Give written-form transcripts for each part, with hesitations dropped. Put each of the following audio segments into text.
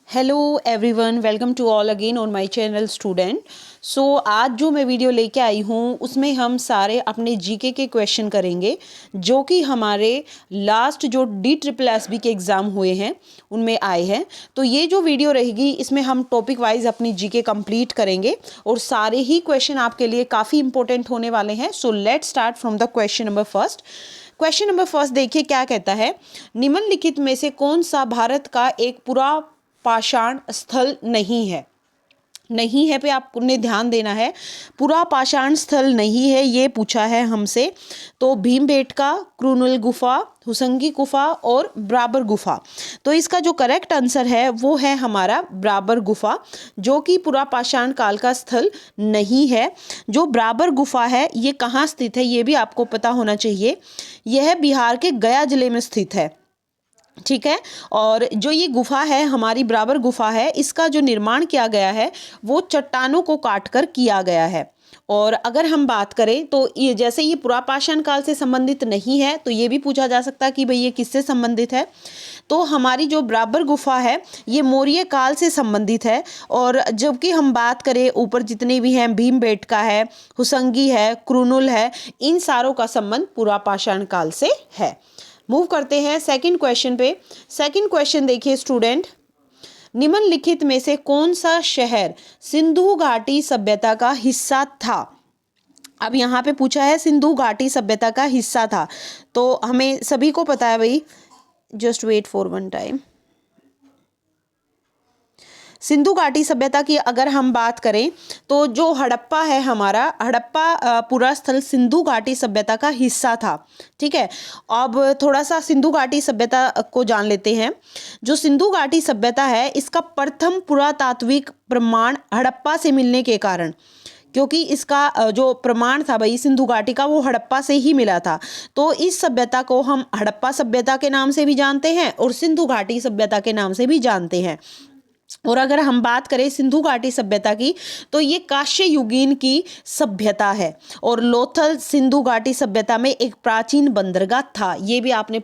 Hello everyone, welcome to all again on my channel student. So आज जो मैं video लेके आई हूँ उसमें हम सारे अपने जीके के क्वेश्चन करेंगे जो कि हमारे लास्ट जो DSSB के एग्ज़ाम हुए हैं उनमें आए हैं। तो ये जो वीडियो रहेगी इसमें हम टॉपिक वाइज अपनी जीके कंप्लीट करेंगे और सारे ही क्वेश्चन आपके लिए काफ़ी इंपॉर्टेंट होने वाले हैं। So let's start from the question number first. Question number first देखिए क्या कहता है। निम्नलिखित में से कौन सा भारत का एक पूरा पाषाण स्थल नहीं है पे आपने ध्यान देना है। पूरा पाषाण स्थल नहीं है ये पूछा है हमसे। तो भीमबेटका, क्रूनल गुफा, हुसंगी गुफा और ब्राबर गुफा। तो इसका जो करेक्ट आंसर है वो है हमारा ब्राबर गुफा, जो कि पूरा पाषाण काल का स्थल नहीं है। जो ब्राबर गुफा है ये कहाँ स्थित है ये भी आपको पता होना चाहिए। यह बिहार के गया जिले में स्थित है, ठीक है। और जो ये गुफा है हमारी ब्राबर गुफा है, इसका जो निर्माण किया गया है वो चट्टानों को काटकर किया गया है। और अगर हम बात करें तो ये जैसे ये पुरापाषाण काल से संबंधित नहीं है तो ये भी पूछा जा सकता है कि भाई ये किससे संबंधित है। तो हमारी जो ब्राबर गुफा है ये मौर्य काल से संबंधित है। और जबकि हम बात करें ऊपर जितने भी हैं, भीमबेटका है, हुसंगी है, क्रूनुल है, इन सारों का संबंध पुरापाषाण काल से है। मूव करते हैं सेकंड क्वेश्चन पे। सेकंड क्वेश्चन देखिए स्टूडेंट, निम्नलिखित में से कौन सा शहर सिंधु घाटी सभ्यता का हिस्सा था। अब यहाँ पे पूछा है सिंधु घाटी सभ्यता का हिस्सा था, तो हमें सभी को पता है भाई, just wait for one time. Sindhu घाटी सभ्यता की अगर हम बात करें तो जो हड़प्पा है हमारा, हड़प्पा पूरा स्थल सिंधु घाटी सभ्यता का हिस्सा था, ठीक है। अब थोड़ा सा सिंधु घाटी सभ्यता को जान लेते हैं। जो सिंधु घाटी सभ्यता है इसका प्रथम पुरातात्विक प्रमाण हड़प्पा से मिलने के कारण, क्योंकि इसका जो प्रमाण था भाई सिंधु घाटी का वो हड़प्पा से ही मिला था, तो इस सभ्यता को हम हड़प्पा सभ्यता के नाम से भी जानते हैं और सिंधु घाटी सभ्यता के नाम से भी जानते हैं। और अगर हम बात करें सिंधु घाटी सभ्यता की तो ये कांस्य युगीन की सभ्यता है। और लोथल सिंधु घाटी सभ्यता में एक प्राचीन बंदरगाह था, ये भी आपने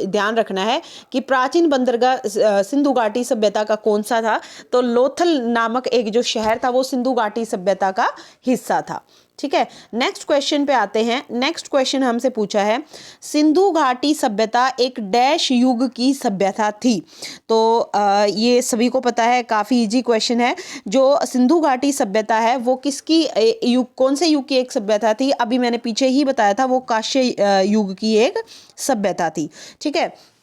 ध्यान रखना है कि प्राचीन बंदरगाह सिंधु घाटी सभ्यता का कौन सा था। तो लोथल नामक एक जो शहर था वो सिंधु घाटी सभ्यता का हिस्सा था, ठीक है। नेक्स्ट क्वेश्चन पे आते हैं। नेक्स्ट क्वेश्चन हमसे पूछा है सिंधु घाटी सभ्यता एक डैश युग की सभ्यता थी। तो ये सभी को पता है, काफ़ी इजी क्वेश्चन है। जो सिंधु घाटी सभ्यता है वो किसकी युग, कौन से युग की एक सभ्यता थी, अभी मैंने पीछे ही बताया था, वो कांस्य युग की एक सभ्यता थी, ठीक है।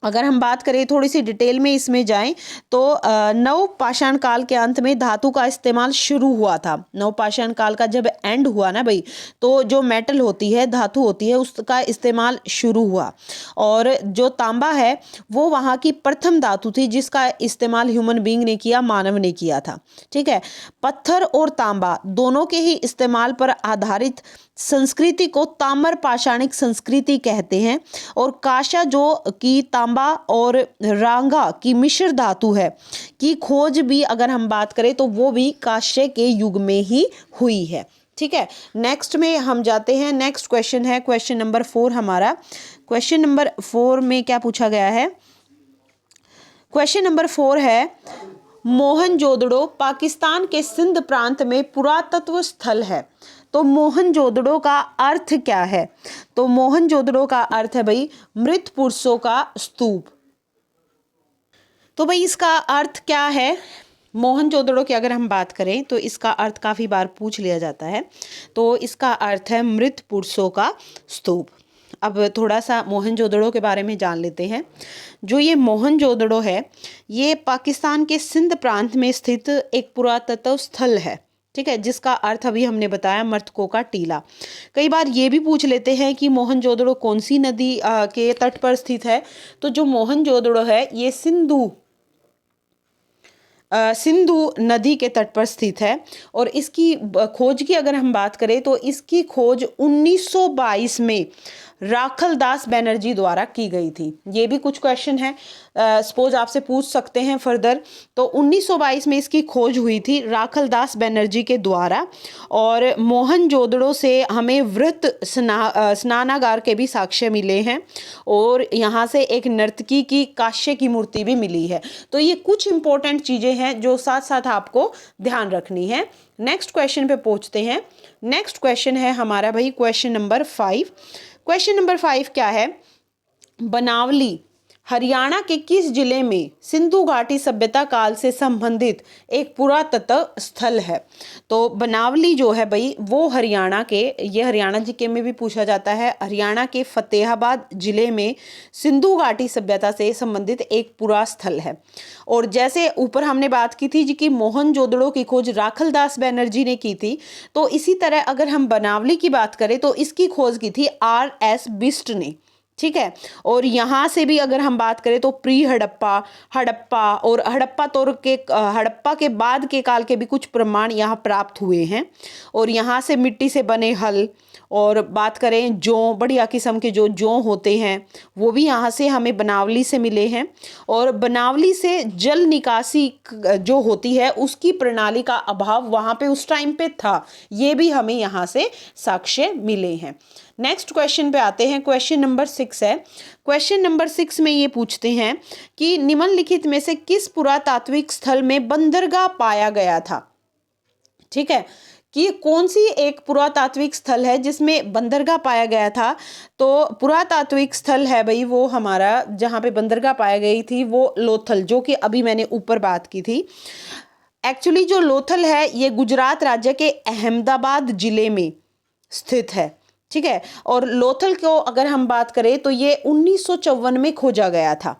अगर हम बात करें थोड़ी सी डिटेल में इसमें जाएं तो नव पाषाण काल के अंत में धातु का इस्तेमाल शुरू हुआ था। नव पाषाण काल का जब एंड हुआ ना भाई, तो जो मेटल होती है, धातु होती है, उसका इस्तेमाल शुरू हुआ। और जो तांबा है वो वहाँ की प्रथम धातु थी जिसका इस्तेमाल ह्यूमन बीइंग ने किया, मानव ने किया था, ठीक है। पत्थर और तांबा दोनों के ही इस्तेमाल पर आधारित संस्कृति को ताम्र पाषाणिक संस्कृति कहते हैं। और कांसा जो कि तांबा और रांगा की मिश्र धातु है की खोज भी अगर हम बात करें तो वो भी कांस्य के युग में ही हुई है, ठीक है। नेक्स्ट में हम जाते हैं। नेक्स्ट क्वेश्चन है क्वेश्चन नंबर 4 हमारा। क्वेश्चन नंबर 4 में क्या पूछा गया है। क्वेश्चन नंबर 4 है मोहनजोदड़ो पाकिस्तान के सिंध प्रांत में पुरातत्व स्थल है। तो मोहनजोदड़ो का अर्थ क्या है। तो मोहनजोदड़ो का अर्थ है भाई मृत पुरुषों का स्तूप। तो भाई इसका अर्थ क्या है। मोहनजोदड़ो की अगर हम बात करें तो इसका अर्थ काफ़ी बार पूछ लिया जाता है। तो इसका अर्थ है मृत पुरुषों का स्तूप। अब थोड़ा सा मोहनजोदड़ो के बारे में जान लेते हैं। जो ये मोहनजोदड़ो है ये पाकिस्तान के सिंध प्रांत में स्थित एक पुरातत्व स्थल है, ठीक है, जिसका अर्थ अभी हमने बताया मृतकों का टीला। कई बार ये भी पूछ लेते हैं कि मोहनजोदड़ो कौन सी नदी के तट पर स्थित है। तो जो मोहनजोदड़ो है ये सिंधु नदी के तट पर स्थित है। और इसकी खोज की अगर हम बात करें तो इसकी खोज 1922 में राखलदास बनर्जी द्वारा की गई थी। ये भी कुछ क्वेश्चन है, सपोज आपसे पूछ सकते हैं फर्दर। तो 1922 में इसकी खोज हुई थी राखलदास बनर्जी के द्वारा। और मोहनजोदड़ो से हमें वृत्त स्नानागार के भी साक्ष्य मिले हैं, और यहाँ से एक नर्तकी की कांस्य की मूर्ति भी मिली है। तो ये कुछ इंपॉर्टेंट चीज़ें हैं जो साथ साथ आपको ध्यान रखनी है। नेक्स्ट क्वेश्चन पे पहुंचते हैं। नेक्स्ट क्वेश्चन है हमारा भाई क्वेश्चन नंबर 5। क्वेश्चन नंबर 5 क्या है? बनावली हरियाणा के किस जिले में सिंधु घाटी सभ्यता काल से संबंधित एक पुरातत्व स्थल है? तो बनावली जो है भाई वो हरियाणा के, ये हरियाणा जीके में भी पूछा जाता है, हरियाणा के फतेहाबाद जिले में सिंधु घाटी सभ्यता से संबंधित एक पुरा स्थल है। और जैसे ऊपर हमने बात की थी जी कि मोहनजोदड़ो की खोज राखलदास बनर्जी ने की थी, तो इसी तरह अगर हम बनावली की बात करें तो इसकी खोज की थी R.S. बिस्ट ने। ठीक है। और यहाँ से भी अगर हम बात करें तो प्री हड़प्पा, हड़प्पा और हड़प्पा के बाद के काल के भी कुछ प्रमाण यहाँ प्राप्त हुए हैं। और यहाँ से मिट्टी से बने हल, और बात करें जौ, बढ़िया किस्म के जो जौ होते हैं वो भी यहाँ से हमें बनावली से मिले हैं। और बनावली से जल निकासी जो होती है उसकी प्रणाली का अभाव वहाँ पे उस टाइम पे था, ये भी हमें यहाँ से साक्ष्य मिले हैं। नेक्स्ट क्वेश्चन पे आते हैं। क्वेश्चन नंबर 6 है। क्वेश्चन नंबर 6 में ये पूछते हैं कि निम्नलिखित में से किस पुरातात्विक स्थल में बंदरगाह पाया गया था? ठीक है, कि कौन सी एक पुरातात्विक स्थल है जिसमें बंदरगाह पाया गया था? तो पुरातात्विक स्थल है भाई वो हमारा, जहाँ पे बंदरगाह पाई गई थी वो लोथल, जो कि अभी मैंने ऊपर बात की थी। एक्चुअली जो लोथल है ये गुजरात राज्य के अहमदाबाद जिले में स्थित है। ठीक है। और लोथल को अगर हम बात करें तो ये 1954 में खोजा गया था।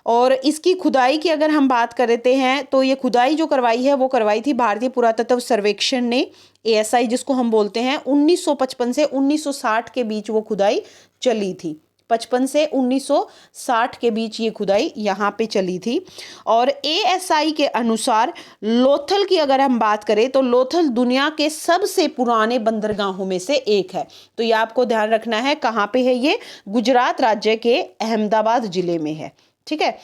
और इसकी खुदाई की अगर हम बात करते हैं तो ये खुदाई जो करवाई है वो करवाई थी भारतीय पुरातत्व सर्वेक्षण ने, ASI जिसको हम बोलते हैं। 1955 से 1960 के बीच वो खुदाई चली थी। 55 से 1960 के बीच ये खुदाई यहाँ पे चली थी। और ASI के अनुसार लोथल की अगर हम बात करें तो लोथल दुनिया के सबसे पुराने बंदरगाहों में से एक है। तो ये आपको ध्यान रखना है, कहाँ पे है ये? गुजरात राज्य के अहमदाबाद जिले में है। ठीक है।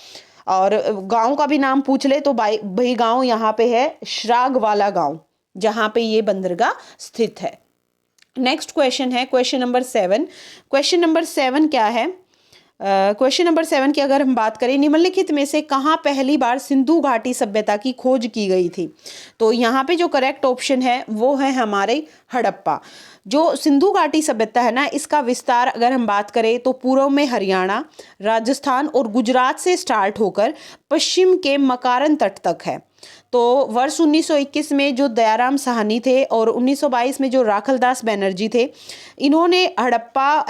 और गांव का भी नाम पूछ ले तो भाई गांव यहाँ पे है श्रागवाला गांव, जहाँ पे ये बंदरगाह स्थित है। नेक्स्ट क्वेश्चन है क्वेश्चन नंबर 7। क्वेश्चन नंबर 7 क्या है? क्वेश्चन नंबर 7 की अगर हम बात करें, निम्नलिखित में से कहाँ पहली बार सिंधु घाटी सभ्यता की खोज की गई थी? तो यहाँ पे जो करेक्ट ऑप्शन है वो है हमारे हड़प्पा। जो सिंधु घाटी सभ्यता है ना, इसका विस्तार अगर हम बात करें तो पूर्व में हरियाणा, राजस्थान और गुजरात से स्टार्ट होकर पश्चिम के मकारन तट तक है। तो वर्ष 1921 में जो दयाराम साहनी थे और 1922 में जो राखलदास बनर्जी थे, इन्होंने हड़प्पा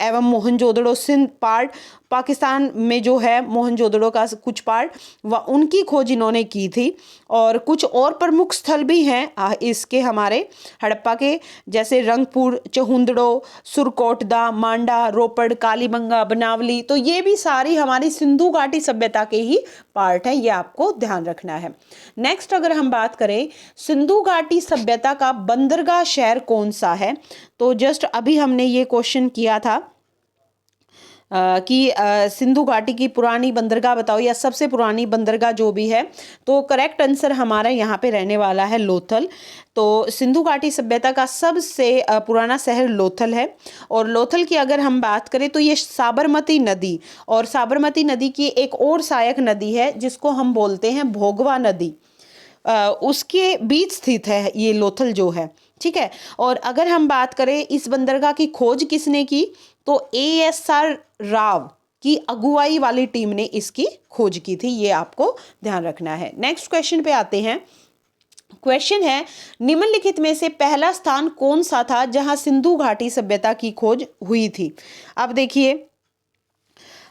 एवं मोहनजोदड़ो सिंध पार्ट, पाकिस्तान में जो है मोहनजोदड़ो का कुछ पार्ट, व उनकी खोज इन्होंने की थी। और कुछ और प्रमुख स्थल भी हैं इसके हमारे हड़प्पा के, जैसे रंगपुर, चहुंदड़ो, सुरकोटदा, मांडा, रोपड़, कालीबंगा, बनावली। तो ये भी सारी हमारी सिंधु घाटी सभ्यता के ही पार्ट है, ये आपको ध्यान रखना है। नेक्स्ट अगर हम बात करें सिंधु घाटी सभ्यता का बंदरगाह शहर कौन सा है, तो जस्ट अभी हमने ये क्वेश्चन किया था कि सिंधु घाटी की पुरानी बंदरगाह बताओ या सबसे पुरानी बंदरगाह जो भी है, तो करेक्ट आंसर हमारा यहाँ पे रहने वाला है लोथल। तो सिंधु घाटी सभ्यता का सबसे पुराना शहर लोथल है। और लोथल की अगर हम बात करें तो ये साबरमती नदी, और साबरमती नदी की एक और सहायक नदी है जिसको हम बोलते हैं भोगवा नदी, उसके बीच स्थित है ये लोथल जो है। ठीक है। और अगर हम बात करें इस बंदरगाह की खोज किसने की, तो ASR राव की अगुवाई वाली टीम ने इसकी खोज की थी, ये आपको ध्यान रखना है। नेक्स्ट क्वेश्चन पे आते हैं। क्वेश्चन है निम्नलिखित में से पहला स्थान कौन सा था जहां सिंधु घाटी सभ्यता की खोज हुई थी? अब देखिए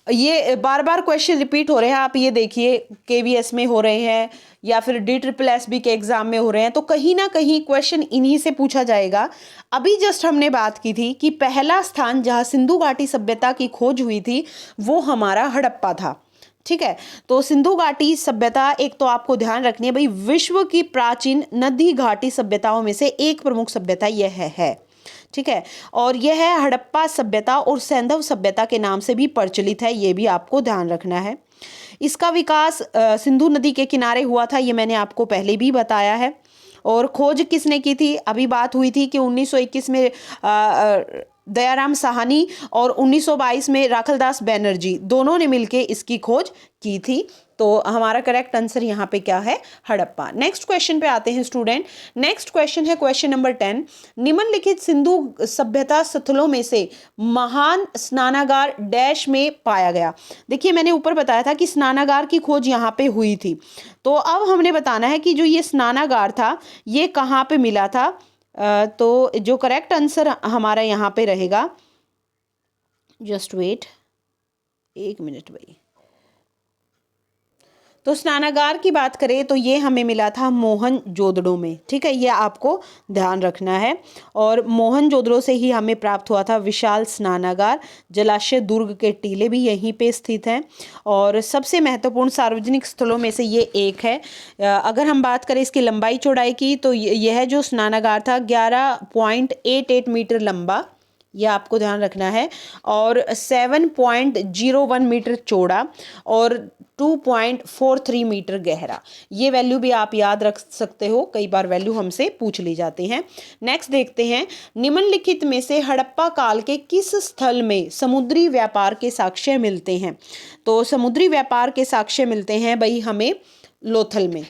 ये बार बार क्वेश्चन रिपीट हो रहे हैं, आप ये देखिए KVS में हो रहे हैं या फिर DSSB के एग्जाम में हो रहे हैं, तो कहीं ना कहीं क्वेश्चन इन्हीं से पूछा जाएगा। अभी जस्ट हमने बात की थी कि पहला स्थान जहां सिंधु घाटी सभ्यता की खोज हुई थी वो हमारा हड़प्पा था। ठीक है। तो सिंधु घाटी सभ्यता एक तो आपको ध्यान रखनी है भाई, विश्व की प्राचीन नदी घाटी सभ्यताओं में से एक प्रमुख सभ्यता यह है। ठीक है। और यह है हड़प्पा सभ्यता और सैंधव सभ्यता के नाम से भी प्रचलित है, ये भी आपको ध्यान रखना है। इसका विकास सिंधु नदी के किनारे हुआ था, ये मैंने आपको पहले भी बताया है। और खोज किसने की थी, अभी बात हुई थी कि 1921 में दयाराम साहनी और 1922 में राखलदास बैनर्जी दोनों ने मिलकर इसकी खोज की थी। तो हमारा करेक्ट आंसर यहाँ पे क्या है, हड़प्पा। नेक्स्ट क्वेश्चन पे आते हैं स्टूडेंट। नेक्स्ट क्वेश्चन है क्वेश्चन नंबर 10। निम्नलिखित सिंधु सभ्यता स्थलों में से महान स्नानागार डैश में पाया गया। देखिए मैंने ऊपर बताया था कि स्नानागार की खोज यहाँ पे हुई थी, तो अब हमने बताना है कि जो ये स्नानागार था ये कहाँ पे मिला था। तो जो करेक्ट आंसर हमारा यहाँ पे रहेगा, जस्ट वेट 1 मिनट भाई। तो स्नानागार की बात करें तो ये हमें मिला था मोहनजोदड़ो में, ठीक है, ये आपको ध्यान रखना है। और मोहनजोदड़ो से ही हमें प्राप्त हुआ था विशाल स्नानागार। जलाशय दुर्ग के टीले भी यहीं पे स्थित हैं और सबसे महत्वपूर्ण सार्वजनिक स्थलों में से ये एक है। अगर हम बात करें इसकी लंबाई चौड़ाई की तो यह जो स्नानागार था 11.88 मीटर लंबा, ये आपको ध्यान रखना है, और 7.01 मीटर चौड़ा और 2.43 मीटर गहरा। ये वैल्यू भी आप याद रख सकते हो, कई बार वैल्यू हमसे पूछ ली जाती हैं। नेक्स्ट देखते हैं, निम्नलिखित में से हड़प्पा काल के किस स्थल में समुद्री व्यापार के साक्ष्य मिलते हैं। तो समुद्री व्यापार के साक्ष्य मिलते हैं भाई हमें लोथल में,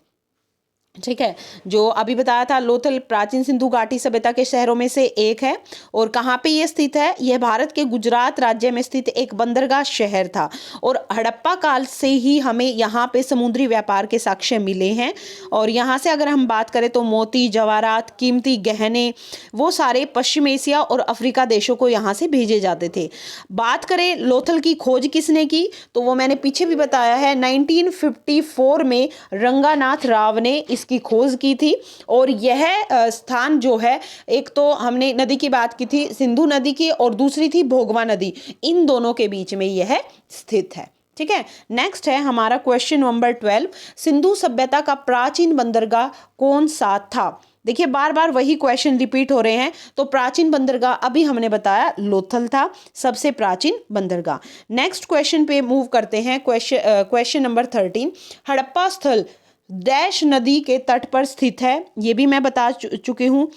ठीक है, जो अभी बताया था। लोथल प्राचीन सिंधु घाटी सभ्यता के शहरों में से एक है। और कहाँ पे ये स्थित है, यह भारत के गुजरात राज्य में स्थित एक बंदरगाह शहर था। और हड़प्पा काल से ही हमें यहाँ पे समुद्री व्यापार के साक्ष्य मिले हैं। और यहाँ से अगर हम बात करें तो मोती, जवाहरात, कीमती गहने, वो सारे पश्चिम एशिया और अफ्रीका देशों को यहाँ से भेजे जाते थे। बात करें लोथल की खोज किसने की, तो वो मैंने पीछे भी बताया है, 1954 में रंगानाथ राव ने इसकी खोज की थी। और यह स्थान जो है, एक तो हमने नदी की बात की थी सिंधु नदी की, और दूसरी थी भोगवा नदी, इन दोनों के बीच में यह स्थित है, ठीक है। नेक्स्ट है हमारा क्वेश्चन नंबर 12। सिंधु सभ्यता का प्राचीन बंदरगाह कौन सा था। देखिए बार बार वही क्वेश्चन रिपीट हो रहे हैं। तो प्राचीन बंदरगाह अभी हमने बताया लोथल था सबसे प्राचीन बंदरगाह। नेक्स्ट क्वेश्चन पे मूव करते हैं। Question number 13। हड़प्पा स्थल डैश नदी के तट पर स्थित है, ये भी मैं बता चुकी हूँ।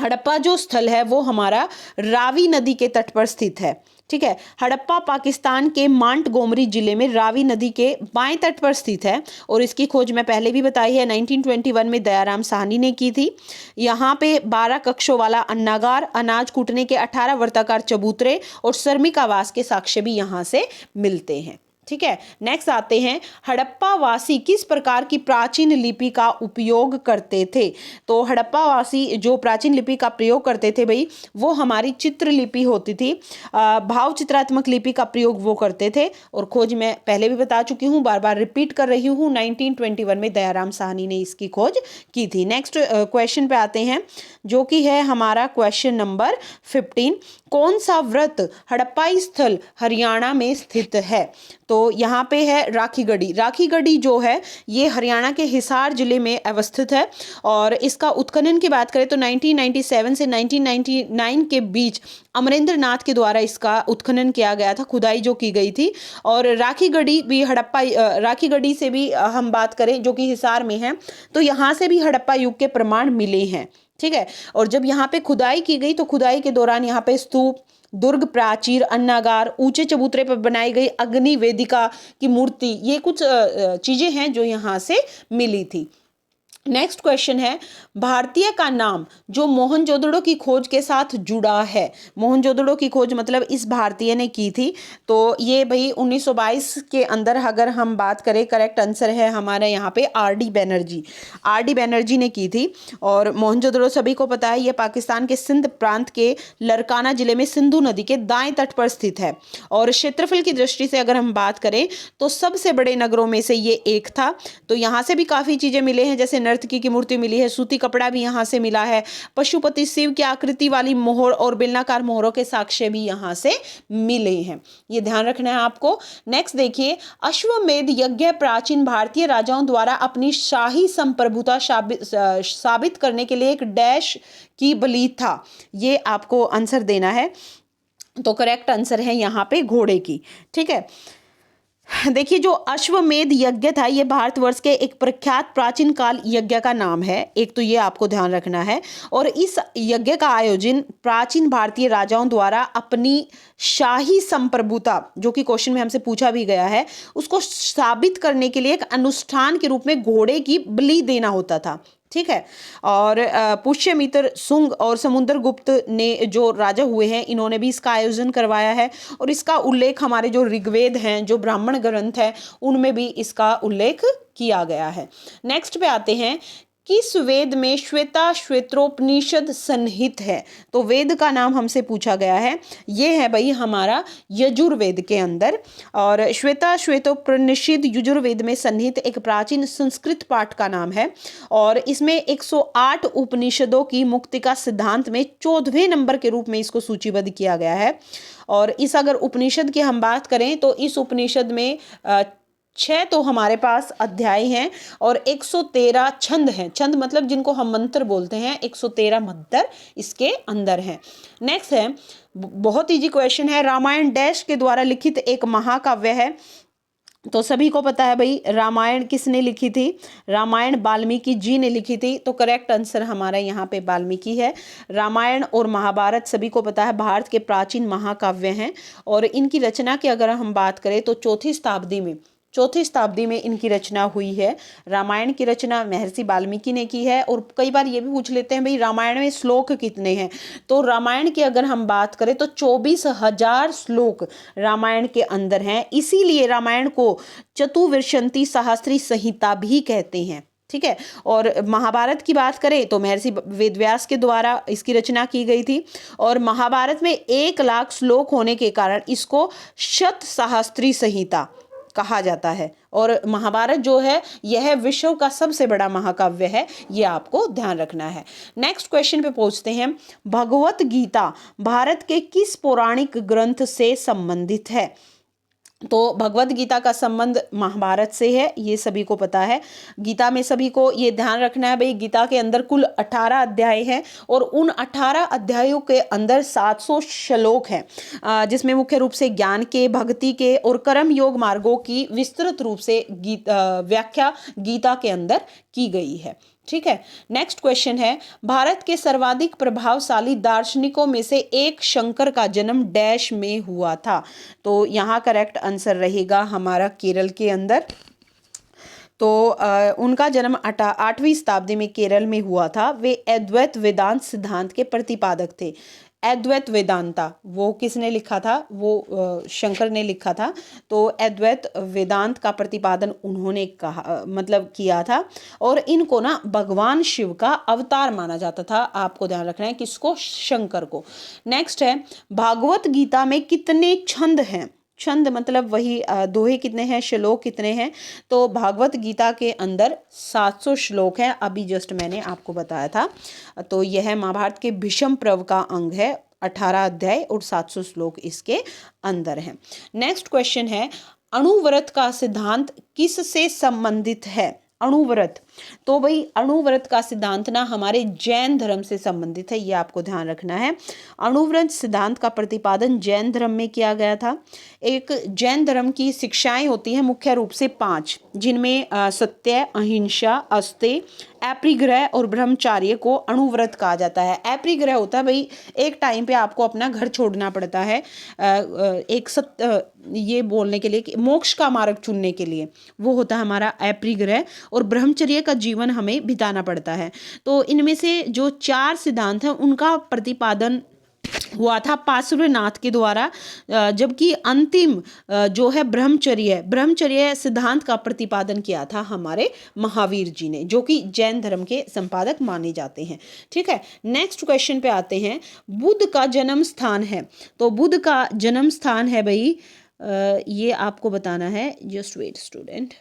हड़प्पा जो स्थल है वो हमारा रावी नदी के तट पर स्थित है, ठीक है। हड़प्पा पाकिस्तान के मांटगोमरी जिले में रावी नदी के बाएं तट पर स्थित है। और इसकी खोज मैं पहले भी बताई है, 1921 में दयाराम साहनी ने की थी। यहाँ पे 12 कक्षों वाला अन्नागार, अनाज कूटने के 18 वर्ताकार चबूतरे और श्रमिक आवास के साक्ष्य भी यहाँ से मिलते हैं, ठीक है। नेक्स्ट आते हैं, हड़प्पा वासी किस प्रकार की प्राचीन लिपि का उपयोग करते थे। तो हड़प्पा वासी जो प्राचीन लिपि का प्रयोग करते थे भाई, वो हमारी चित्र लिपि होती थी। भाव चित्रात्मक लिपि का प्रयोग वो करते थे। और खोज मैं पहले भी बता चुकी हूँ, बार बार रिपीट कर रही हूँ, 1921 में दयाराम साहनी ने इसकी खोज की थी। नेक्स्ट क्वेश्चन पे आते हैं, जो कि है हमारा क्वेश्चन नंबर 15। कौन सा व्रत हड़प्पाई स्थल हरियाणा में स्थित है। तो यहाँ पे है राखीगढ़ी। राखीगढ़ी जो है ये हरियाणा के हिसार जिले में अवस्थित है। और इसका उत्खनन की बात करें तो 1997 से 1999 के बीच अमरेंद्र नाथ के द्वारा इसका उत्खनन किया गया था, खुदाई जो की गई थी। और राखीगढ़ी भी हड़प्पा, राखीगढ़ी से भी हम बात करें जो कि हिसार में है, तो यहाँ से भी हड़प्पा युग के प्रमाण मिले हैं, ठीक है। और जब यहाँ पे खुदाई की गई तो खुदाई के दौरान यहाँ पे स्तूप, दुर्ग प्राचीर, अन्नागार, ऊंचे चबूतरे पर बनाई गई अग्नि वेदिका की मूर्ति, ये कुछ चीजें हैं जो यहाँ से मिली थी। नेक्स्ट क्वेश्चन है, भारतीय का नाम जो मोहनजोदड़ो की खोज के साथ जुड़ा है। मोहनजोदड़ो की खोज मतलब इस भारतीय ने की थी। तो ये भाई 1922 के अंदर अगर हम बात करें, करेक्ट आंसर है हमारे यहाँ पे आर.डी. बैनर्जी। आर.डी. बैनर्जी ने की थी। और मोहनजोदड़ो सभी को पता है, ये पाकिस्तान के सिंध प्रांत के लरकाना जिले में सिंधु नदी के दाएं तट पर स्थित है। और क्षेत्रफल की दृष्टि से अगर हम बात करें तो सबसे बड़े नगरों में से ये एक था। तो यहाँ से भी काफ़ी चीज़ें मिले हैं, जैसे नर्थ नर्तकी की मूर्ति मिली है, सूती कपड़ा भी यहाँ से मिला है, पशुपति शिव की आकृति वाली मोहर और बेलनाकार मोहरों के साक्ष्य भी यहाँ से मिले हैं, ये ध्यान रखना है आपको। नेक्स्ट देखिए, अश्वमेध यज्ञ प्राचीन भारतीय राजाओं द्वारा अपनी शाही संप्रभुता साबित करने के लिए एक डैश की बलि था, ये आपको आंसर देना है। तो करेक्ट आंसर है यहाँ पे घोड़े की। ठीक है, देखिए जो अश्वमेध यज्ञ था ये भारतवर्ष के एक प्रख्यात प्राचीन काल यज्ञ का नाम है, एक तो ये आपको ध्यान रखना है। और इस यज्ञ का आयोजन प्राचीन भारतीय राजाओं द्वारा अपनी शाही संप्रभुता, जो कि क्वेश्चन में हमसे पूछा भी गया है, उसको साबित करने के लिए एक अनुष्ठान के रूप में घोड़े की बलि देना होता था। ठीक है, और पुष्यमित्र, शुंग और समुद्रगुप्त ने जो राजा हुए हैं, इन्होंने भी इसका आयोजन करवाया है और इसका उल्लेख हमारे जो ऋग्वेद हैं, जो ब्राह्मण ग्रंथ है, उनमें भी इसका उल्लेख किया गया है। नेक्स्ट पे आते हैं, किस वेद में श्वेता श्वेत्रोपनिषद सन्निहित है? तो वेद का नाम हमसे पूछा गया है, ये है भाई हमारा यजुर्वेद के अंदर। और श्वेता श्वेतोपनिषद यजुर्वेद में सन्निहित एक प्राचीन संस्कृत पाठ का नाम है और इसमें 108 उपनिषदों की मुक्ति का सिद्धांत में 14वें नंबर के रूप में इसको सूचीबद्ध किया गया है। और इस अगर उपनिषद की हम बात करें तो इस उपनिषद में 6 तो हमारे पास अध्याय हैं और 113 छंद हैं। छंद मतलब जिनको हम मंत्र बोलते हैं, 113 मंत्र इसके अंदर हैं। नेक्स्ट है, बहुत इजी क्वेश्चन है, रामायण डैश के द्वारा लिखित एक महाकाव्य है। तो सभी को पता है भाई रामायण किसने लिखी थी? रामायण वाल्मीकि जी ने लिखी थी। तो करेक्ट आंसर हमारा यहाँ पे वाल्मीकि है। रामायण और महाभारत सभी को पता है भारत के प्राचीन महाकाव्य हैं और इनकी रचना की अगर हम बात करें तो चौथी शताब्दी में इनकी रचना हुई है। रामायण की रचना महर्षि वाल्मीकि ने की है। और कई बार ये भी पूछ लेते हैं भाई रामायण में श्लोक कितने हैं? तो रामायण की अगर हम बात करें तो 24,000 श्लोक रामायण के अंदर हैं, इसीलिए रामायण को चतुर्विंशति सहस्त्री संहिता भी कहते हैं। ठीक है, और महाभारत की बात करें तो महर्षि वेदव्यास के द्वारा इसकी रचना की गई थी और महाभारत में 1,00,000 श्लोक होने के कारण इसको शत सहस्त्री संहिता कहा जाता है। और महाभारत जो है यह विश्व का सबसे बड़ा महाकाव्य है, ये आपको ध्यान रखना है। नेक्स्ट क्वेश्चन पे पहुंचते हैं, भगवत गीता भारत के किस पौराणिक ग्रंथ से संबंधित है? तो भगवत गीता का संबंध महाभारत से है, ये सभी को पता है। गीता में सभी को ये ध्यान रखना है भाई गीता के अंदर कुल 18 अध्याय हैं और उन 18 अध्यायों के अंदर 700 श्लोक हैं, जिसमें मुख्य रूप से ज्ञान के, भक्ति के और कर्म योग मार्गों की विस्तृत रूप से व्याख्या गीता के अंदर की गई है। ठीक है, नेक्स्ट क्वेश्चन है, भारत के सर्वाधिक प्रभावशाली दार्शनिकों में से एक शंकर का जन्म डैश में हुआ था? तो यहाँ करेक्ट आंसर रहेगा हमारा केरल के अंदर। तो उनका जन्म 8वीं शताब्दी में केरल में हुआ था। वे अद्वैत वेदांत सिद्धांत के प्रतिपादक थे। अद्वैत वेदांता वो किसने लिखा था? वो शंकर ने लिखा था। तो अद्वैत वेदांत का प्रतिपादन उन्होंने किया था और इनको ना भगवान शिव का अवतार माना जाता था। आपको ध्यान रखना है किसको? शंकर को। नेक्स्ट है, भागवत गीता में कितने छंद हैं? छंद मतलब वही दोहे कितने हैं, श्लोक कितने हैं? तो भागवत गीता के अंदर 700 श्लोक हैं, अभी जस्ट मैंने आपको बताया था। तो यह महाभारत के भीष्म पर्व का अंग है, 18 अध्याय और 700 श्लोक इसके अंदर हैं। नेक्स्ट क्वेश्चन है, अणुव्रत का सिद्धांत किससे संबंधित है? अणुव्रत, तो भाई अणुव्रत का सिद्धांत ना हमारे जैन धर्म से संबंधित है, ये आपको ध्यान रखना है। अणुव्रत सिद्धांत का प्रतिपादन जैन धर्म में किया गया था। एक जैन धर्म की शिक्षाएं होती हैं मुख्य रूप से 5, जिनमें सत्य, अहिंसा, अस्तेय, अपरिग्रह और ब्रह्मचर्य को अणुव्रत कहा जाता है। अपरिग्रह होता है भाई एक टाइम पे आपको अपना घर छोड़ना पड़ता है ये बोलने के लिए कि मोक्ष का मार्ग चुनने के लिए, वो होता है हमारा अपरिग्रह। और ब्रह्मचर्य का जीवन हमें बिताना पड़ता है। तो इनमें से जो 4 सिद्धांत हैं उनका प्रतिपादन हुआ था पार्श्वनाथ के द्वारा, जबकि अंतिम जो है ब्रह्मचर्य सिद्धांत का प्रतिपादन किया था हमारे महावीर जी ने, जो कि जैन धर्म के संपादक माने जाते हैं। ठीक है, नेक्स्ट क्वेश्चन पे आते हैं, बुद्ध का जन्म स्थान है। तो बुद्ध का जन्म स्थान है भाई, ये आपको बताना है, जस्ट वेट स्टूडेंट।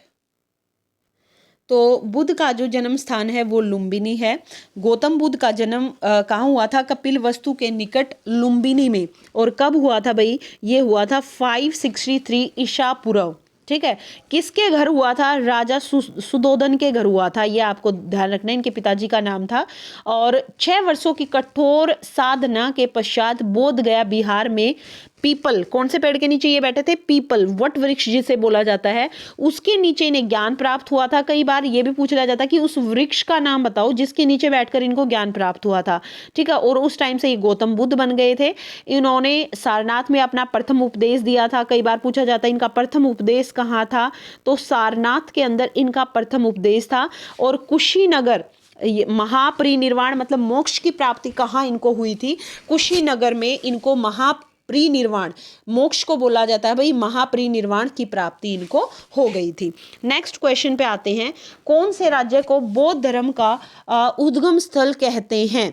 तो बुद्ध का जो जन्म स्थान है वो लुम्बिनी है। गौतम बुद्ध का जन्म कहाँ हुआ था? कपिलवस्तु के निकट लुम्बिनी में। और कब हुआ था भाई? ये हुआ था 563 ईसा पूर्व। ठीक है, किसके घर हुआ था? राजा सुधोधन के घर हुआ था। ये आपको ध्यान रखना है, इनके पिताजी का नाम था। और 6 वर्षों की कठोर साधना के पश्चात बोध गया बिहार में पीपल, कौन से पेड़ के नीचे ये बैठे थे? पीपल, वट वृक्ष जिसे बोला जाता है, उसके नीचे इन्हें ज्ञान प्राप्त हुआ था। कई बार ये भी पूछा जाता है कि उस वृक्ष का नाम बताओ जिसके नीचे बैठकर इनको ज्ञान प्राप्त हुआ था। ठीक है, और उस टाइम से ये गौतम बुद्ध बन गए थे। इन्होंने सारनाथ में अपना प्रथम उपदेश दिया था। कई बार पूछा जाता है इनका प्रथम उपदेश कहाँ था? तो सारनाथ के अंदर इनका प्रथम उपदेश था। और कुशीनगर, महापरिनिर्वाण मतलब मोक्ष की प्राप्ति कहाँ इनको हुई थी? कुशीनगर में इनको महापरिनिर्वाण, मोक्ष को बोला जाता है भाई, महापरिनिर्वाण की प्राप्ति इनको हो गई थी। नेक्स्ट क्वेश्चन पे आते हैं, कौन से राज्य को बौद्ध धर्म का उद्गम स्थल कहते हैं?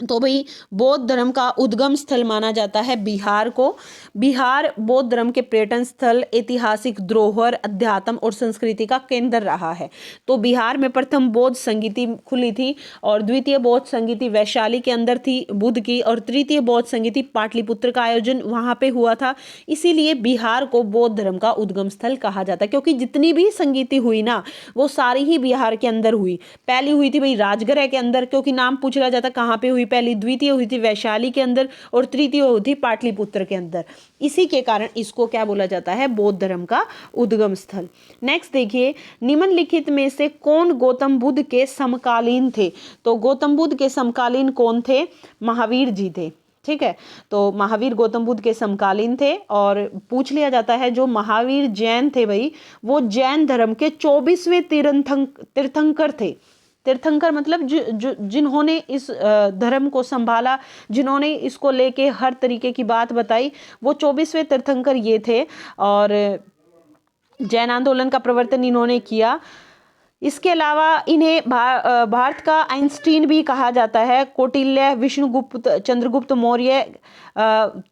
तो भाई बौद्ध धर्म का उद्गम स्थल माना जाता है बिहार को। बिहार बौद्ध धर्म के पर्यटन स्थल, ऐतिहासिक धरोहर, अध्यात्म और संस्कृति का केंद्र रहा है। तो बिहार में प्रथम बौद्ध संगीति खुली थी और द्वितीय बौद्ध संगीति वैशाली के अंदर थी बुद्ध की, और तृतीय बौद्ध संगीति पाटलिपुत्र का आयोजन वहां पे हुआ था। इसीलिए बिहार को बौद्ध धर्म का उद्गम स्थल कहा जाता है, क्योंकि जितनी भी संगीति हुई ना वो सारी ही बिहार के अंदर हुई। पहली हुई थी भाई राजगृह के अंदर, क्योंकि नाम पूछा जाता कहाँ पे हुई पहली, द्वितीय हुई थी वैशाली के अंदर, और तृतीय हुई थी पाटलिपुत्र के अंदर। इसी के कारण इसको क्या बोला जाता है? बौद्ध धर्म का उद्गम स्थल। नेक्स्ट देखिए, निम्नलिखित में से कौन गौतम बुद्ध के समकालीन थे? तो गौतम बुद्ध के समकालीन कौन थे? महावीर जी थे। ठीक है, तो महावीर गौतम बुद्ध के समकालीन थे। और पूछ लिया जाता है जो महावीर जैन थे भाई, वो जैन धर्म के 24वें तीर्थंकर थे। तीर्थंकर मतलब जिन्होंने इस धर्म को संभाला, जिन्होंने इसको लेके हर तरीके की बात बताई, वो 24वें तीर्थंकर ये थे। और जैन आंदोलन का प्रवर्तन इन्होंने किया। इसके अलावा इन्हें भारत का आइंस्टीन भी कहा जाता है। कौटिल्य, विष्णुगुप्त, चंद्रगुप्त मौर्य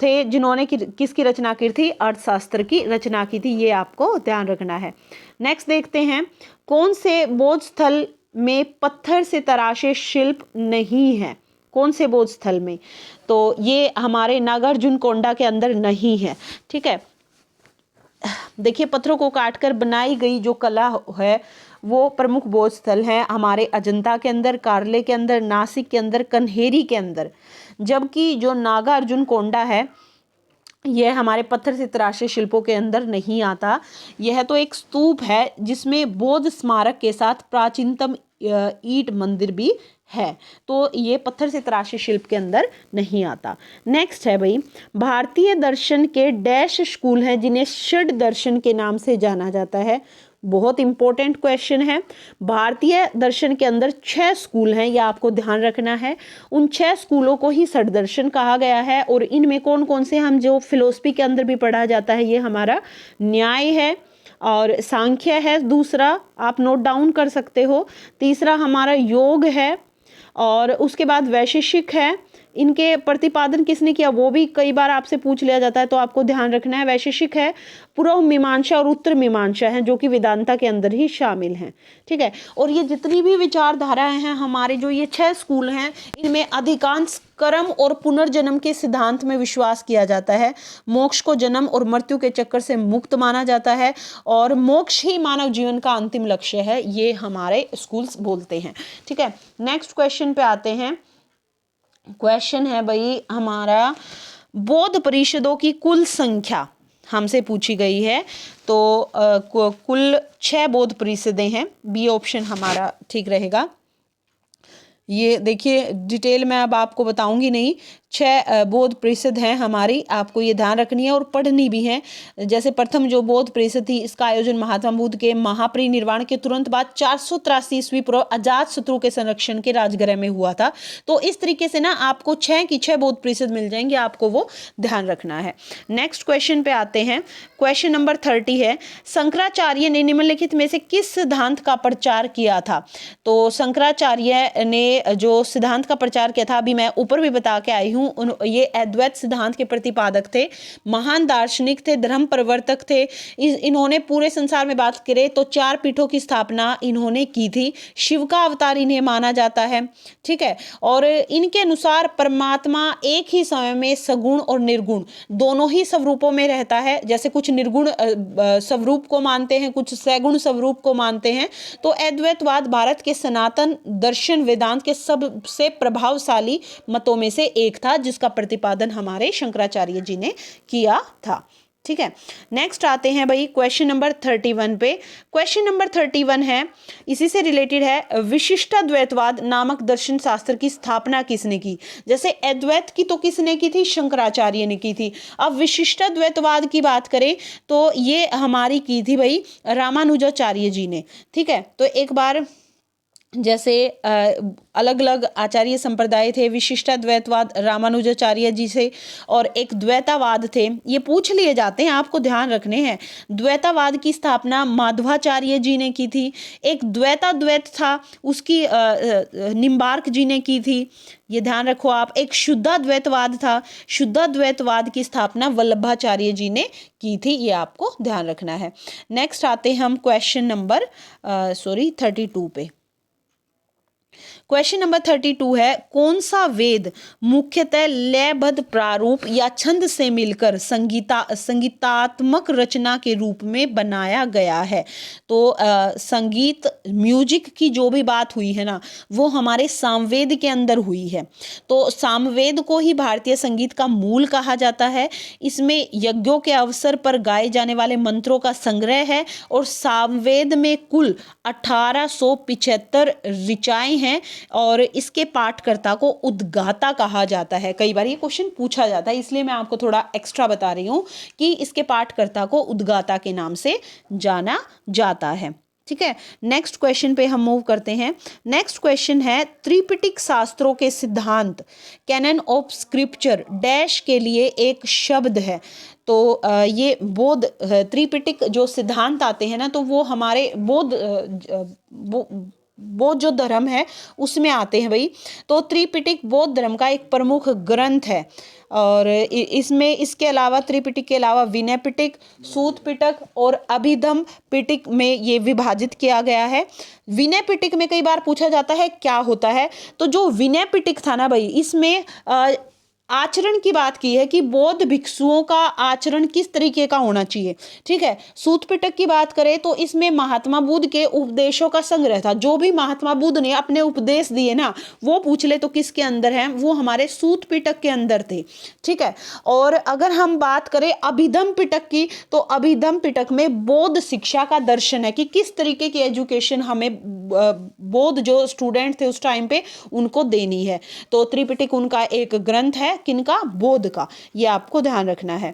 थे जिन्होंने किसकी रचना की थी? अर्थशास्त्र की रचना की थी। ये आपको ध्यान रखना है। नेक्स्ट देखते हैं, कौन से बौद्ध स्थल में पत्थर से तराशे शिल्प नहीं है? कौन से बौद्ध स्थल में? तो ये हमारे नागार्जुनकोंडा के अंदर नहीं है। ठीक है, देखिए पत्थरों को काटकर बनाई गई जो कला है वो प्रमुख बौद्ध स्थल हैं हमारे अजंता के अंदर, कारले के अंदर, नासिक के अंदर, कन्हेरी के अंदर। जबकि जो नागार्जुनकोंडा है यह हमारे पत्थर से तराशे शिल्पों के अंदर नहीं आता। यह तो एक स्तूप है जिसमें बौद्ध स्मारक के साथ प्राचीनतम ईंट मंदिर भी है, तो ये पत्थर से तराशे शिल्प के अंदर नहीं आता। नेक्स्ट है भाई, भारतीय दर्शन के डैश स्कूल हैं जिन्हें षड दर्शन के नाम से जाना जाता है। बहुत इंपॉर्टेंट क्वेश्चन है। भारतीय दर्शन के अंदर 6 स्कूल हैं, यह आपको ध्यान रखना है। उन 6 स्कूलों को ही षड दर्शन कहा गया है। और इनमें कौन कौन से, हम जो फिलोसफी के अंदर भी पढ़ा जाता है, ये हमारा न्याय है और सांख्य है, दूसरा आप नोट डाउन कर सकते हो, तीसरा हमारा योग है, और उसके बाद वैशेषिक है। इनके प्रतिपादन किसने किया वो भी कई बार आपसे पूछ लिया जाता है, तो आपको ध्यान रखना है। वैशेषिक है, पूर्व मीमांसा और उत्तर मीमांसा है जो कि वेदांता के अंदर ही शामिल हैं। ठीक है, और ये जितनी भी विचारधाराएं हैं हमारे, जो ये 6 स्कूल हैं, इनमें अधिकांश कर्म और पुनर्जन्म के सिद्धांत में विश्वास किया जाता है। मोक्ष को जन्म और मृत्यु के चक्कर से मुक्त माना जाता है और मोक्ष ही मानव जीवन का अंतिम लक्ष्य है, ये हमारे स्कूल्स बोलते हैं। ठीक है, नेक्स्ट क्वेश्चन पे आते हैं। क्वेश्चन है भाई हमारा, बौद्ध परिषदों की कुल संख्या हमसे पूछी गई है। तो कुल 6 बौद्ध परिषदें हैं। बी ऑप्शन हमारा ठीक रहेगा। ये देखिए डिटेल में अब आपको बताऊंगी नहीं, 6 बौद्ध परिषद हैं हमारी, आपको ये ध्यान रखनी है और पढ़नी भी है। जैसे प्रथम जो बौद्ध परिषद थी, इसका आयोजन महात्मा बुद्ध के महापरिनिर्वाण के तुरंत बाद 483 ईस्वी पूर्व अजात शत्रु के संरक्षण के राजगृह में हुआ था। तो इस तरीके से ना आपको 6 की 6 बौद्ध परिषद मिल जाएंगे, आपको वो ध्यान रखना है। नेक्स्ट क्वेश्चन पे आते हैं। क्वेश्चन नंबर 30 है, शंकराचार्य ने निम्नलिखित में से किस सिद्धांत का प्रचार किया था? तो शंकराचार्य ने जो सिद्धांत का प्रचार किया था, अभी मैं ऊपर भी बता के आई हूँ, हूँ, ये अद्वैत सिद्धांत के प्रतिपादक थे, महान दार्शनिक थे, धर्म प्रवर्तक थे। इन्होंने पूरे संसार में बात करें तो 4 पीठों की स्थापना इन्होंने की थी। शिव का अवतार इन्हें माना जाता है, ठीक है। और इनके अनुसार परमात्मा एक ही समय में सगुण और निर्गुण दोनों ही स्वरूपों में रहता है। जैसे कुछ निर्गुण स्वरूप को मानते हैं, कुछ सगुण स्वरूप को मानते हैं। तो अद्वैतवाद भारत के सनातन दर्शन वेदांत के सबसे प्रभावशाली मतों में से एक था, जिसका प्रतिपादन हमारे शंकराचार्य जी ने किया था, ठीक है। नेक्स्ट आते हैं भाई क्वेश्चन नंबर 31 पे। क्वेश्चन नंबर 31 है, इसी से रिलेटेड है, विशिष्टाद्वैतवाद नामक दर्शन शास्त्र की स्थापना किसने की? जैसे अद्वैत की तो किसने की थी? शंकराचार्य ने की थी। अब विशिष्टाद्वैतवाद की बात करें तो ये हमारी की थी भाई रामानुजाचार्य जी ने, ठीक है। तो एक बार जैसे अलग अलग आचार्य संप्रदाय थे, विशिष्टाद्वैतवाद रामानुजाचार्य जी से, और एक द्वैतावाद थे, ये पूछ लिए जाते हैं, आपको ध्यान रखने हैं। द्वैतावाद की स्थापना माधवाचार्य जी ने की थी। एक द्वैताद्वैत था, उसकी निम्बार्क जी ने की थी, ये ध्यान रखो आप। एक शुद्धाद्वैतवाद था, शुद्धाद्वैतवाद की स्थापना वल्लभाचार्य जी ने की थी, ये आपको ध्यान रखना है। नेक्स्ट आते हैं हम क्वेश्चन नंबर 32 पे। क्वेश्चन नंबर 32 है, कौन सा वेद मुख्यतः लयबद्ध प्रारूप या छंद से मिलकर संगीतात्मक रचना के रूप में बनाया गया है? तो संगीत म्यूजिक की जो भी बात हुई है ना, वो हमारे सामवेद के अंदर हुई है। तो सामवेद को ही भारतीय संगीत का मूल कहा जाता है। इसमें यज्ञों के अवसर पर गाए जाने वाले मंत्रों का संग्रह है, और सामवेद में कुल 1875 ऋचाएं हैं, और इसके पाठकर्ता को उद्गाता कहा जाता है। कई बार ये क्वेश्चन पूछा जाता है, इसलिए मैं आपको थोड़ा एक्स्ट्रा बता रही हूँ कि इसके पाठकर्ता को उद्गाता के नाम से जाना जाता है, ठीक है। नेक्स्ट क्वेश्चन पे हम मूव करते हैं। नेक्स्ट क्वेश्चन है, त्रिपिटक शास्त्रों के सिद्धांत कैनन ऑफ स्क्रिप्चर डैश के लिए एक शब्द है। तो ये बौद्ध त्रिपिटक जो सिद्धांत आते हैं ना, तो वो हमारे बौद्ध जो धर्म है उसमें आते हैं भाई। तो त्रिपिटक बौद्ध धर्म का एक प्रमुख ग्रंथ है, और इसमें इसके अलावा त्रिपिटक के अलावा विनय पिटक, सूत पिटक और अभिधम पिटक में ये विभाजित किया गया है। विनय पिटक में कई बार पूछा जाता है क्या होता है, तो जो विनय पिटक था ना भाई, इसमें आचरण की बात की है कि बौद्ध भिक्षुओं का आचरण किस तरीके का होना चाहिए, ठीक है। सूत पिटक की बात करें तो इसमें महात्मा बुद्ध के उपदेशों का संग्रह था। जो भी महात्मा बुद्ध ने अपने उपदेश दिए ना, वो पूछ ले तो किसके अंदर है, वो हमारे सूत पिटक के अंदर थे, ठीक है। और अगर हम बात करें अभिधम पिटक की, तो अभिधम पिटक में बौद्ध शिक्षा का दर्शन है कि किस तरीके की एजुकेशन हमें बौद्ध जो स्टूडेंट थे उस टाइम पे उनको देनी है। तो त्रिपिटक उनका एक ग्रंथ है, किनका? बौद्ध का, ये आपको ध्यान रखना है।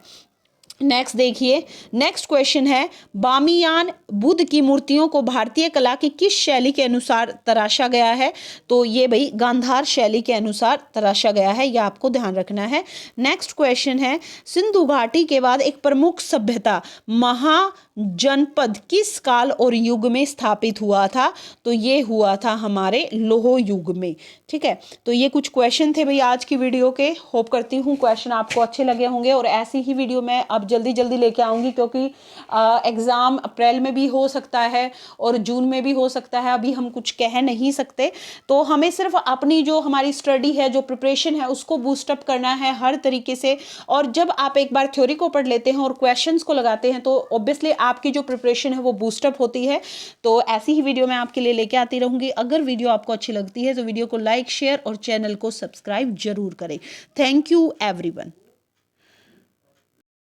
नेक्स्ट देखिए, नेक्स्ट क्वेश्चन है, बामियान बुद्ध की मूर्तियों को भारतीय कला की किस शैली के अनुसार तराशा गया है? तो ये भाई गांधार शैली के अनुसार तराशा गया है, ये आपको ध्यान रखना है। नेक्स्ट क्वेश्चन है, सिंधु घाटी के बाद एक प्रमुख सभ्यता महाजनपद किस काल और युग में स्थापित हुआ था? तो ये हुआ था हमारे लौह युग में, ठीक है। तो ये कुछ क्वेश्चन थे भाई आज की वीडियो के। होप करती हूँ क्वेश्चन आपको अच्छे लगे होंगे, और ऐसी ही वीडियो मैं अब जल्दी लेके आऊँगी, क्योंकि एग्ज़ाम अप्रैल में भी हो सकता है और जून में भी हो सकता है, अभी हम कुछ कह नहीं सकते। तो हमें सिर्फ अपनी जो हमारी स्टडी है, जो प्रिपरेशन है, उसको बूस्टअप करना है हर तरीके से। और जब आप एक बार थ्योरी को पढ़ लेते हैं और क्वेश्चंस को लगाते हैं, तो ऑब्वियसली आपकी जो प्रिपरेशन है वो बूस्टअप होती है। तो ऐसी ही वीडियो मैं आपके लिए लेके आती रहूँगी। अगर वीडियो आपको अच्छी लगती है तो वीडियो को लाइक, शेयर और चैनल को सब्सक्राइब जरूर करें। Thank you everyone.